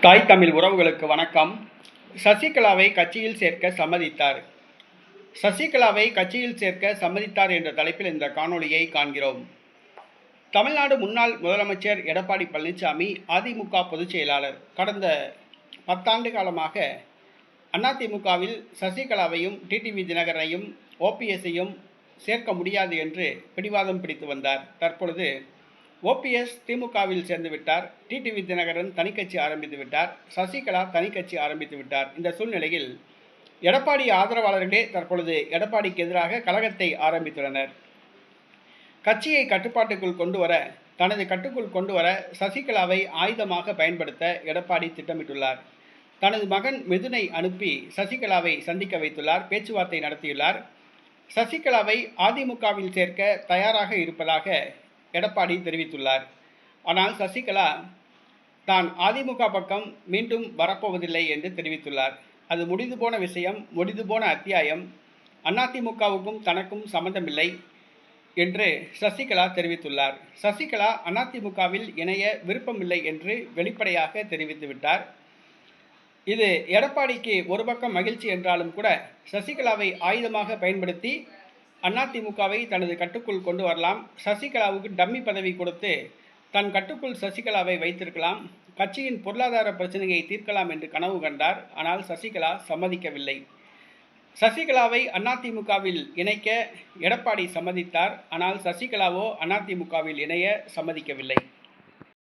தாய் தமிழ் உறவுகளுக்கு வணக்கம். சசிகலாவை கட்சியில் சேர்க்க சம்மதித்தார். சசிகலாவை கட்சியில் சேர்க்க சம்மதித்தார் என்ற தலைப்பில் இந்த காணொளியை காண்கிறோம். தமிழ்நாடு முன்னாள் முதலமைச்சர் எடப்பாடி பழனிசாமி அதிமுக பொதுச் செயலாளர். கடந்த 10 ஆண்டு காலமாக அதிமுகவில் சசிகலாவையும் டிடிவி தினகரனையும் ஓபிஎஸ்ஸையும் சேர்க்க முடியாது என்று பிடிவாதம் பிடித்து வந்தார். தற்பொழுது ஓபிஎஸ் திமுகவில் சேர்ந்து விட்டார். டிடிவி தினகரன் தனிக்கட்சி ஆரம்பித்து விட்டார். சசிகலா தனிக்கட்சி ஆரம்பித்து விட்டார். இந்த சூழ்நிலையில் எடப்பாடி ஆதரவாளர்களே தற்பொழுது எடப்பாடிக்கு எதிராக கலகத்தை ஆரம்பித்துள்ளனர். கட்சியை கட்டுப்பாட்டுக்குள் கொண்டு வர தனது கட்டுக்குள் கொண்டு வர சசிகலாவை ஆயுதமாக பயன்படுத்த எடப்பாடி திட்டமிட்டுள்ளார். தனது மகன் மிதுனை அனுப்பி சசிகலாவை சந்திக்க வைத்துள்ளார். பேச்சுவார்த்தை நடத்தியுள்ளார். சசிகலாவை அதிமுகவில் சேர்க்க தயாராக இருப்பதாக எடப்பாடி தெரிவித்துள்ளார். ஆனால் சசிகலா தான் அதிமுக பக்கம் மீண்டும் வரப்போவதில்லை என்று தெரிவித்துள்ளார். அது முடிந்து போன விஷயம், முடிந்து போன அத்தியாயம், அதிமுகவுக்கும் தனக்கும் சம்பந்தமில்லை என்று சசிகலா தெரிவித்துள்ளார். சசிகலா அதிமுகவில் இணைய விருப்பமில்லை என்று வெளிப்படையாக தெரிவித்துவிட்டார். இது எடப்பாடிக்கு ஒரு பக்கம் மகிழ்ச்சி என்றாலும் கூட சசிகலாவை ஆயுதமாக பயன்படுத்தி அதிமுகவை தனது கட்டுக்குள் கொண்டு வரலாம். சசிகலாவுக்கு டம்மி பதவி கொடுத்து தன் கட்டுக்குள் சசிகலாவை வைத்திருக்கலாம். கட்சியின் பொருளாதார பிரச்சனையை தீர்க்கலாம் என்று கனவு கண்டார். ஆனால் சசிகலா சம்மதிக்கவில்லை. சசிகலாவை அதிமுகவில் இணைக்க எடப்பாடி சம்மதித்தார். ஆனால் சசிகலாவோ அதிமுகவில் இணைய சம்மதிக்கவில்லை.